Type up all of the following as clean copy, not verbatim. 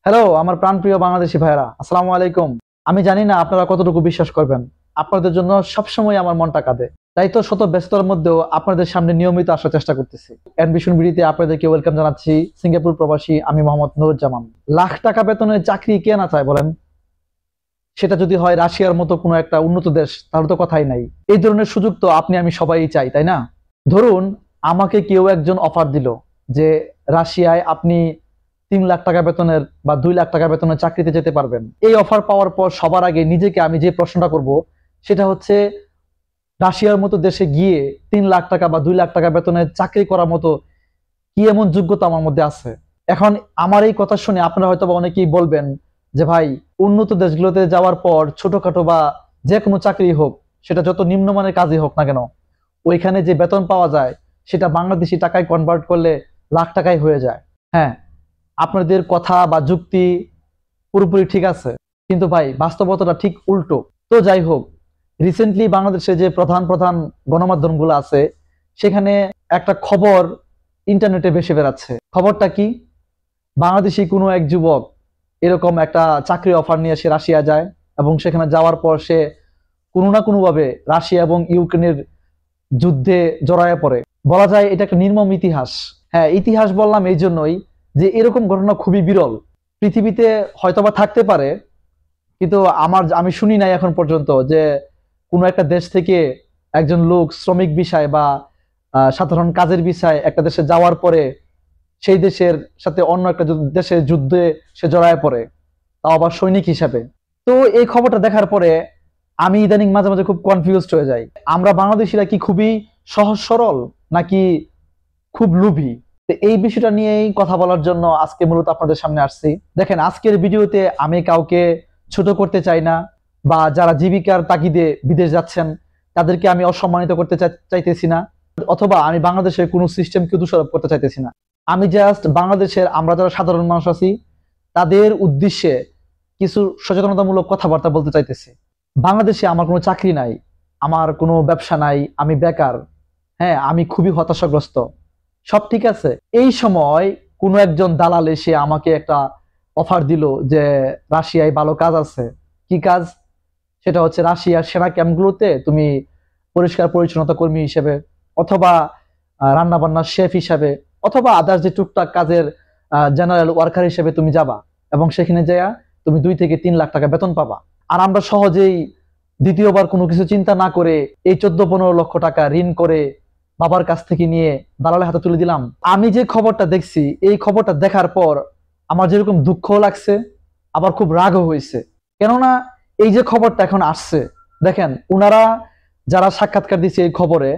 Hello আমার প্রাণপ্রিয় বাংলাদেশি ভাইয়েরা, আসসালামু আলাইকুম। আমি জানি না আপনারা কতটুকু বিশ্বাস করবেন। আপনাদের জন্য সবসময় আমার মনটা কাঁদে। তাই তো শত ব্যস্ততার মধ্যেও আপনাদের সামনে নিয়মিত আসার চেষ্টা করতেছি। অ্যাডমিশন বিডিতে আপনাদেরকে ওয়েলকাম জানাচ্ছি। সিঙ্গাপুর প্রবাসী আমি মোহাম্মদ নুরুজ্জামান। লাখ টাকা বেতনের চাকরি কে না চায় বলেন? সেটা যদি হয় রাশিয়ার মতো কোনো একটা উন্নত দেশ, তাহলে তো কথাই নাই। এই ধরনের সুযোগ তো আপনি আমি সবাই চাই, তাই না? ধরুন আমাকে কেউ একজন অফার দিল যে রাশিয়ায় আপনি 3 লাখ টাকা বেতনের বা 2 লাখ টাকা বেতনের চাকরিতে যেতে পারবেন। এই অফার পাওয়ার পর সবার আগে নিজেকে আমি যে প্রশ্নটা করব সেটা হচ্ছে, রাশিয়ার মতো দেশে গিয়ে 3 লাখ টাকা বা 2 লাখ টাকা বেতনের চাকরি করার মতো কি এমন যোগ্যতা আমার মধ্যে আছে? এখন আমার এই কথা শুনে আপনারা হয়তো বা অনেকেই বলবেন যে ভাই, উন্নত দেশগুলোতে যাওয়ার পর ছোটখাটো বা যে কোনো চাকরি হোক, সেটা যত নিম্নমানের কাজই হোক না কেন, ওইখানে যে বেতন পাওয়া যায় সেটা বাংলাদেশি টাকায় কনভার্ট করলে লাখ টাকায় হয়ে যায়। হ্যাঁ, আপনাদের কথা বা যুক্তি পুরোপুরি ঠিক আছে, কিন্তু ভাই বাস্তবতাটা ঠিক উল্টো। তো যাই হোক, রিসেন্টলি বাংলাদেশে যে প্রধান প্রধান গণমাধ্যমগুলো আছে সেখানে একটা খবর ইন্টারনেটে ভেসে বেড়াচ্ছে। খবরটা কি? বাংলাদেশি কোনো এক যুবক এরকম একটা চাকরি অফার নিয়ে সে রাশিয়া যায় এবং সেখানে যাওয়ার পর সে কোনো না কোনোভাবে রাশিয়া এবং ইউক্রেনের যুদ্ধে জড়ায় পড়ে। বলা যায় এটা একটা নির্মম ইতিহাস। হ্যাঁ, ইতিহাস বললাম এই জন্যই যে এরকম ঘটনা খুবই বিরল। পৃথিবীতে হয়তোবা থাকতে পারে, কিন্তু আমি শুনি নাই এখন পর্যন্ত যে কোনো একটা দেশ থেকে একজন লোক শ্রমিক বিষয় বা সাধারণ কাজের বিষয় একটা দেশে যাওয়ার পরে সেই দেশের সাথে অন্য একটা দেশের যুদ্ধে সে জড়ায় পড়ে, তাও আবার সৈনিক হিসাবে। তো এই খবরটা দেখার পরে আমি ইদানিং মাঝে মাঝে খুব কনফিউজড হয়ে যাই। আমরা বাংলাদেশিরা কি খুবই সহজ সরল, নাকি খুব লোভী? তো এই বিষয়টা নিয়েই কথা বলার জন্য আজকে মূলত আপনাদের সামনে আসছি। দেখেন, আজকের ভিডিওতে আমি কাউকে ছোট করতে চাই না, বা যারা জীবিকার তাগিদে বিদেশ যাচ্ছেন তাদেরকে আমি অসম্মানিত করতে চাইতেছি না, অথবা আমি বাংলাদেশের কোনো সিস্টেমকে দোষারোপ করতে চাইতেছি না। আমি জাস্ট বাংলাদেশের আমরা যারা সাধারণ মানুষ আছি তাদের উদ্দেশ্যে কিছু সচেতনতামূলক কথাবার্তা বলতে চাইতেছি। বাংলাদেশে আমার কোনো চাকরি নাই, আমার কোনো ব্যবসা নাই, আমি বেকার। হ্যাঁ, আমি খুবই হতাশাগ্রস্ত। সব ঠিক আছে, এই সময় কোনো একজন দালাল এসে আমাকে একটা অফার দিল যে রাশিয়ায় ভালো কাজ আছে। কি কাজ? সেটা হচ্ছে রাশিয়ার সেনা ক্যাম্পগুলোতে তুমি পরিষ্কার পরিচ্ছন্নতা কর্মী হিসেবে, অথবা রান্না বান্নার শেফ হিসেবে, অথবা আদার্স যে টুকটাক কাজের জেনারেল ওয়ার্কার হিসেবে তুমি যাবা, এবং সেখানে যাইয়া তুমি 2 থেকে 3 লাখ টাকা বেতন পাবা। আর আমরা সহজেই দ্বিতীয়বার কোনো কিছু চিন্তা না করে এই 14-15 লক্ষ টাকা ঋণ করে বাবার কাছ থেকে নিয়ে দালালের হাতে তুলে দিলাম। আমি যে খবরটা দেখছি, এই খবরটা দেখার পর আমার যেরকম দুঃখ লাগছে, আবার খুব রাগও হয়েছে। কেননা এই যে খবরটা এখন আসছে, দেখেন উনারা যারা সাক্ষাৎকার দিচ্ছে এই খবরে,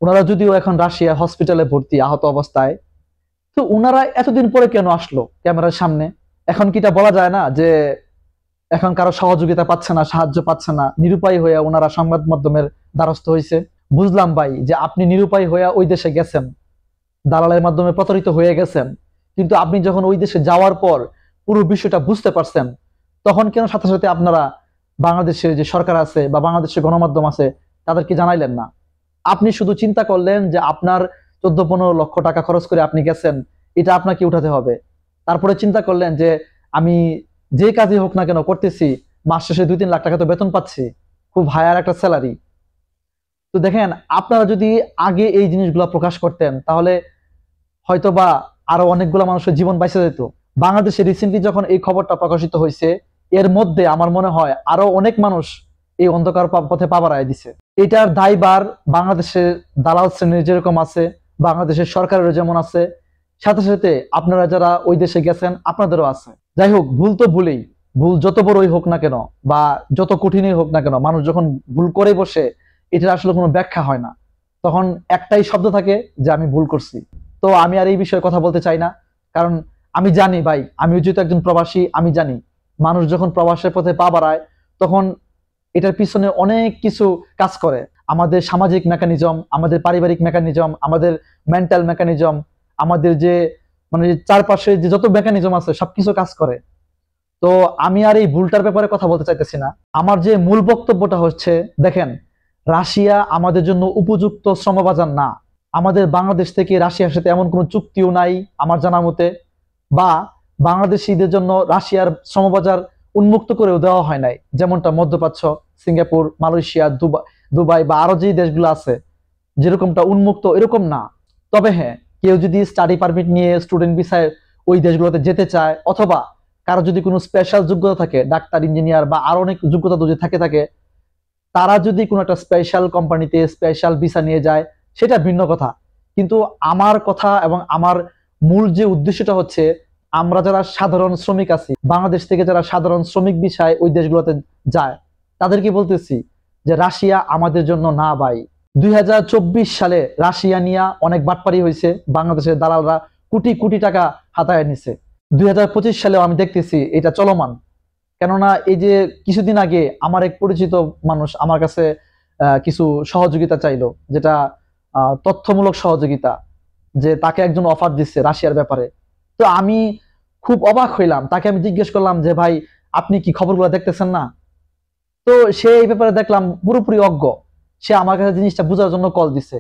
উনারা যদিও এখন রাশিয়া হসপিটালে ভর্তি আহত অবস্থায়, তো উনারা এতদিন পরে কেন আসলো ক্যামেরার সামনে? এখন কি এটা বলা যায় না যে এখন কারো সহযোগিতা পাচ্ছে না, সাহায্য পাচ্ছে না, নিরুপায় হয়ে ওনারা সংবাদ মাধ্যমের দ্বারস্থ হয়েছে? বুঝলাম ভাই যে আপনি নিরুপায় হয়ে ওই দেশে গেছেন, দালালের মাধ্যমে প্রতারিত হয়ে গেছেন, কিন্তু আপনি যখন ওই দেশে যাওয়ার পর পুরো বিষয়টা বুঝতে পারছেন, তখন কেন সাথে সাথে আপনারা বাংলাদেশের যে সরকার আছে বা বাংলাদেশের গণমাধ্যম আছে তাদেরকে জানাইলেন না? আপনি শুধু চিন্তা করলেন যে আপনার 14-15 লক্ষ টাকা খরচ করে আপনি গেছেন, এটা আপনাকে উঠাতে হবে। তারপরে চিন্তা করলেন যে আমি যে কাজই হোক না কেন করতেছি, মাস শেষে 2-3 লাখ টাকা তো বেতন পাচ্ছি, খুব হায়ার একটা স্যালারি। তো দেখেন, আপনারা যদি আগে এই জিনিসগুলো প্রকাশ করতেন তাহলে হয়তোবা আরো অনেকগুলো মানুষের জীবন বেঁচে যেত। বাংলাদেশে রিসেন্টলি যখন এই খবরটা প্রকাশিত হয়েছে, এর মধ্যে আমার মনে হয় আরো অনেক মানুষ এই অন্ধকার পথে পা বাড়ায় দিছে। এটার দায়ভার বাংলাদেশের দালাল শ্রেণীর যেরকম আছে, বাংলাদেশের সরকারেরও যেমন আছে, সাথে সাথে আপনারা যারা ওই দেশে গেছেন আপনাদেরও আছে। যাই হোক, ভুল তো ভুলেই, ভুল যত বড়ই হোক না কেন বা যত কঠিনই হোক না কেন, মানুষ যখন ভুল করে বসে এটার আসলে কোনো ব্যাখ্যা হয় না, তখন একটাই শব্দ থাকে যে আমি ভুল করছি। তো আমি আর এই বিষয়ে কথা বলতে চাই না, কারণ আমি জানি ভাই, আমি যেহেতু একজন প্রবাসী, আমি জানি মানুষ যখন প্রবাসের পথে পা বাড়ায় তখন এটার পিছনে অনেক কিছু কাজ করে। আমাদের সামাজিক মেকানিজম, আমাদের পারিবারিক মেকানিজম, আমাদের মেন্টাল মেকানিজম, আমাদের যে মানে চারপাশে যে যত মেকানিজম আছে সবকিছু কাজ করে। তো আমি আর এই ভুলটার ব্যাপারে কথা বলতে চাইতেছি না। আমার যে মূল বক্তব্যটা হচ্ছে, দেখেন, রাশিয়া আমাদের জন্য উপযুক্ত শ্রমবাজার না। আমাদের বাংলাদেশ থেকে রাশিয়ার সাথে এমন কোনো চুক্তিও নাই আমার জানা মতে, বা বাংলাদেশিদের জন্য রাশিয়ার শ্রমবাজার উন্মুক্ত করেও দেওয়া হয় নাই, যেমনটা মধ্যপ্রাচ্য, সিঙ্গাপুর, মালয়েশিয়া, দুবাই বা আরো যে দেশগুলো আছে যেরকমটা উন্মুক্ত এরকম না। তবে হ্যাঁ, কেউ যদি স্টাডি পারমিট নিয়ে স্টুডেন্ট ভিসায় ওই দেশগুলোতে যেতে চায়, অথবা কারো যদি কোনো স্পেশাল যোগ্যতা থাকে, ডাক্তার, ইঞ্জিনিয়ার বা আরো অনেক যোগ্যতা যদি থাকে, তারা যদি কোনো একটা স্পেশাল কোম্পানিতে স্পেশাল ভিসা নিয়ে যায়, সেটা ভিন্ন কথা। কিন্তু আমার কথা এবং আমার মূল যে উদ্দেশ্যটা হচ্ছে, আমরা যারা সাধারণ শ্রমিক আছি, বাংলাদেশ থেকে যারা সাধারণ শ্রমিক ভিসায় ওই দেশগুলোতে যায়, তাদেরকে বলতেছি যে রাশিয়া আমাদের জন্য না ভাই। 2024 সালে রাশিয়া নিয়ে অনেক বাটপারি হয়েছে, বাংলাদেশের দালালরা কোটি কোটি টাকা হাতায় নিছে। 2025 সালেও আমি দেখতেছি এটা চলমান। কেননা এই যে কিছুদিন আগে আমার এক পরিচিত মানুষ আমার কাছে কিছু সহযোগিতা চাইলো, যেটা তথ্যমূলক সহযোগিতা, যে তাকে একজন অফার দিচ্ছে রাশিয়ার ব্যাপারে। তো আমি খুব অবাক হইলাম, তাকে আমি জিজ্ঞেস করলাম যে ভাই আপনি কি খবরগুলো দেখতেছেন না? তো সে এই ব্যাপারে দেখলাম পুরোপুরি অজ্ঞ। সে আমার কাছে জিনিসটা বোঝার জন্য কল দিছে।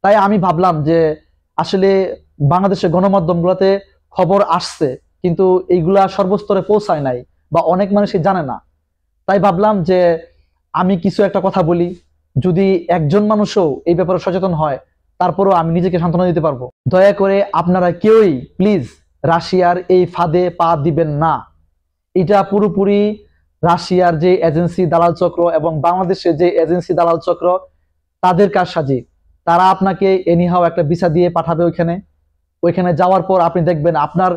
তাই আমি ভাবলাম যে আসলে বাংলাদেশের গণমাধ্যমগুলোতে খবর আসছে, কিন্তু এইগুলা সর্বস্তরে পৌঁছায় নাই বা অনেক মানুষই জানে না। তাই ভাবলাম যে আমি কিছু একটা কথা বলি, যদি একজন মানুষও এই ব্যাপারে সচেতন হয়, তারপরও আমি নিজেকে সান্ত্বনা দিতে পারবো। দয়া করে আপনারা কেউই প্লিজ রাশিয়ার এই ফাঁদে পা দিবেন না। এটা পুরোপুরি রাশিয়ার যে এজেন্সি দালাল চক্র এবং বাংলাদেশের যে এজেন্সি দালাল চক্র, তাদের কারসাজি। তারা আপনাকে এনিহাও একটা ভিসা দিয়ে পাঠাবে ওইখানে যাওয়ার পর আপনি দেখবেন আপনার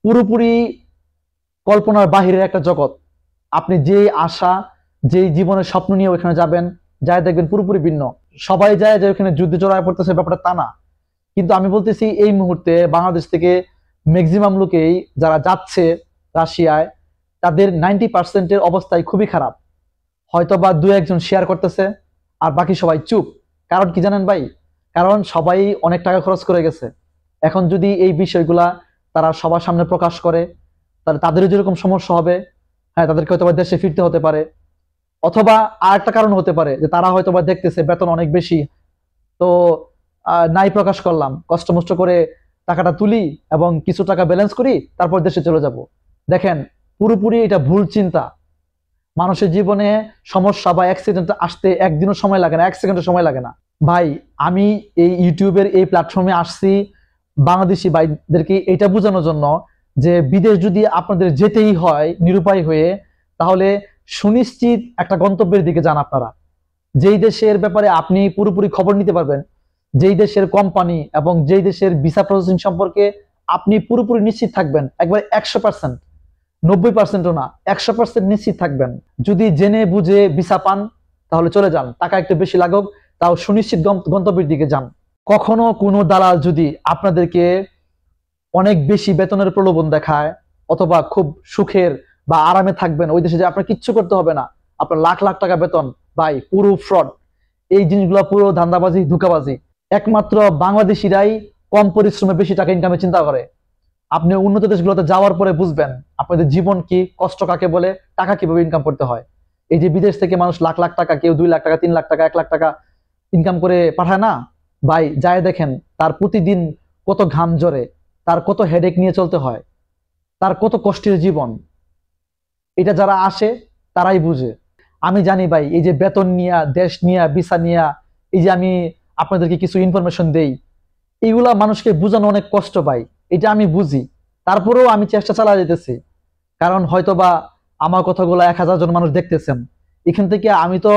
পুরোপুরি কল্পনার বাহিরের একটা জগৎ। আপনি যে আশা, যেই জীবনের স্বপ্ন নিয়ে ওইখানে যাবেন, যাই দেখবেন পুরোপুরি ভিন্ন। সবাই যায় যে ওইখানে যুদ্ধে জড়ায় পড়তেছে, ব্যাপারটা তা না। কিন্তু আমি বলতেছি এই মুহূর্তে বাংলাদেশ থেকে ম্যাক্সিমাম লোকেই যারা যাচ্ছে রাশিয়ায়, তাদের 90% অবস্থায় খুবই খারাপ। হয়তো বা দু একজন শেয়ার করতেছে আর বাকি সবাই চুপ। কারণ কি জানেন ভাই? কারণ সবাই অনেক টাকা খরচ করে গেছে। এখন যদি এই বিষয়গুলা তারা সবার সামনে প্রকাশ করে, তাহলে তাদেরও যেরকম সমস্যা হবে, হ্যাঁ তাদেরকে হয়তো দেশে ফিরতে হতে পারে। অথবা আর একটা কারণ হতে পারে যে তারা হয়তো বা দেখতেছে বেতন অনেক বেশি, তো নাই প্রকাশ করলাম, কষ্ট মষ্ট করে টাকাটা তুলি এবং কিছু টাকা ব্যালেন্স করি, তারপর দেশে চলে যাব। দেখেন, পুরোপুরি এটা ভুল চিন্তা। মানুষের জীবনে সমস্যা বা অ্যাক্সিডেন্ট আসতে একদিনও সময় লাগে না, 1 সেকেন্ডও সময় লাগে না ভাই। আমি এই ইউটিউবের এই প্ল্যাটফর্মে আসছি বাংলাদেশি ভাইদেরকে এটা বোঝানোর জন্য যে বিদেশ যদি আপনাদের যেতেই হয় নিরুপায় হয়ে, তাহলে সুনিশ্চিত একটা গন্তব্যের দিকে যান আপনারা, যেই দেশের ব্যাপারে আপনি পুরোপুরি খবর নিতে পারবেন, যেই দেশের কোম্পানি এবং যেই দেশের ভিসা প্রসেসিং সম্পর্কে আপনি পুরোপুরি নিশ্চিত থাকবেন, একবার 100%, 90%ও না, 100% নিশ্চিত থাকবেন। যদি জেনে বুঝে ভিসা পান তাহলে চলে যান, টাকা একটু বেশি লাগুক, তাও সুনিশ্চিত গন্তব্যের দিকে যান। কখনো কোনো দালাল যদি আপনাদেরকে অনেক বেশি বেতনের প্রলোভন দেখায়, অথবা খুব সুখের বা আরামে থাকবেন ওই দেশে, যে আপনার কিচ্ছু করতে হবে না, আপনার লাখ লাখ টাকা বেতন, ভাই পুরো ফ্রড। এই জিনিসগুলো পুরো ধান্দাবাজি, ধোঁকাবাজি। একমাত্র বাংলাদেশিরাই কম পরিশ্রমে বেশি টাকা ইনকামের চিন্তা করে। আপনি উন্নত দেশগুলোতে যাওয়ার পরে বুঝবেন আপনাদের জীবন কি, কষ্ট কাকে বলে, টাকা কিভাবে ইনকাম করতে হয়। এই যে বিদেশ থেকে মানুষ লাখ লাখ টাকা, কেউ 2 লাখ টাকা, 3 লাখ টাকা, 1 লাখ টাকা ইনকাম করে পাঠায় না ভাই, যায় দেখেন তার প্রতিদিন কত ঘাম ঝরে, তার কত হেডেক নিয়ে চলতে হয়, তার কত কষ্টের জীবন। এটা যারা আসে তারাই বুঝে। আমি জানি ভাই, এই যে বেতন নিয়া, দেশ নিয়া, ভিসা নিয়া, এই যে আমি আপনাদেরকে কিছু ইনফরমেশন দেই, এইগুলা মানুষকে বোঝানো অনেক কষ্ট ভাই, এটা আমি বুঝি। তারপরেও আমি চেষ্টা চালিয়ে যেতেছি, কারণ হয়তোবা আমার কথাগুলো 1000 জন মানুষ দেখতেছেন। এখান থেকে আমি তো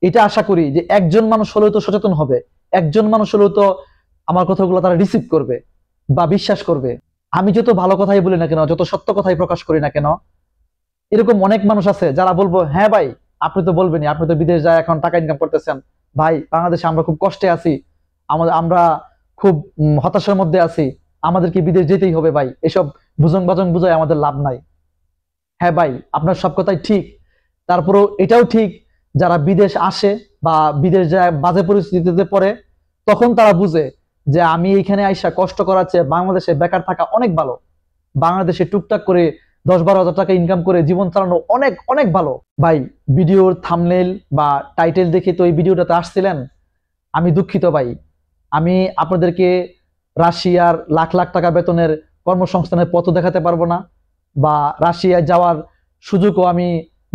এটা আশা করি যে একজন মানুষ হলেও তো সচেতন হবে, একজন মানুষ হলেও তো আমার কথাগুলো তারা রিসিভ করবে বা বিশ্বাস করবে। আমি যত ভালো কথাই বলি না কেন, যত সত্য কথাই প্রকাশ করি না কেন, এরকম অনেক মানুষ আছে যারা বলবো হ্যাঁ ভাই আপনি তো বলবেনই, আপনি তো বিদেশ যায় এখন টাকা ইনকাম করতেছেন, ভাই বাংলাদেশে আমরা খুব কষ্টে আছি, আমরা খুব হতাশার মধ্যে আছি, আমাদেরকে বিদেশ যেতেই হবে ভাই, এসব বুজং বাজং বুঝায় আমাদের লাভ নাই। হ্যাঁ ভাই, আপনার সব কথাই ঠিক। তারপরেও এটাও ঠিক, যারা বিদেশ আসে বা বিদেশ যায় বাজে পরিস্থিতিতে পড়ে, তখন তারা বুঝে যে আমি এইখানে আইসা কষ্ট করার চেয়ে বাংলাদেশে বেকার থাকা অনেক ভালো। বাংলাদেশে টুকটাক করে 10-12 হাজার টাকা ইনকাম করে জীবন চালানো অনেক অনেক ভালো। ভাই ভিডিওর থাম্বনেল বা টাইটেল দেখে তো এই ভিডিওটাতে আসছিলেন, আমি দুঃখিত ভাই। আমি আপনাদেরকে রাশিয়ার লাখ লাখ টাকা বেতনের কর্মসংস্থানের পথও দেখাতে পারবো না, বা রাশিয়ায় যাওয়ার সুযোগও আমি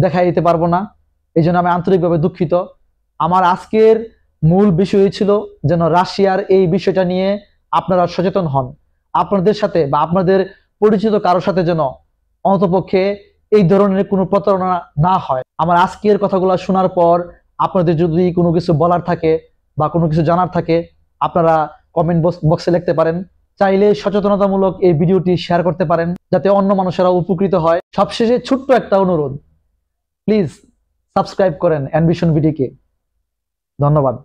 দেখাই দিতে পারবো না। এই জন্য আমি আন্তরিকভাবে দুঃখিত। আমার আজকের মূল বিষয় ছিল যেন রাশিয়ার এই বিষয়টা নিয়ে আপনারা সচেতন হন, আপনাদের সাথে বা আপনাদের পরিচিত কারোর সাথে যেন অন্ততপক্ষে এই ধরনের কোনো প্রতারণা না হয়। আমার আজকের কথাগুলো শোনার পর আপনাদের যদি কোনো কিছু বলার থাকে বা কোনো কিছু জানার থাকে, আপনারা কমেন্ট বক্সে লিখতে পারেন। চাইলে সচেতনতামূলক এই ভিডিওটি শেয়ার করতে পারেন, যাতে অন্য মানুষেরা উপকৃত হয়। সবশেষে ছোট্ট একটা অনুরোধ, প্লিজ সাবস্ক্রাইব করেন এনভিশন ভিডিওকে। ধন্যবাদ।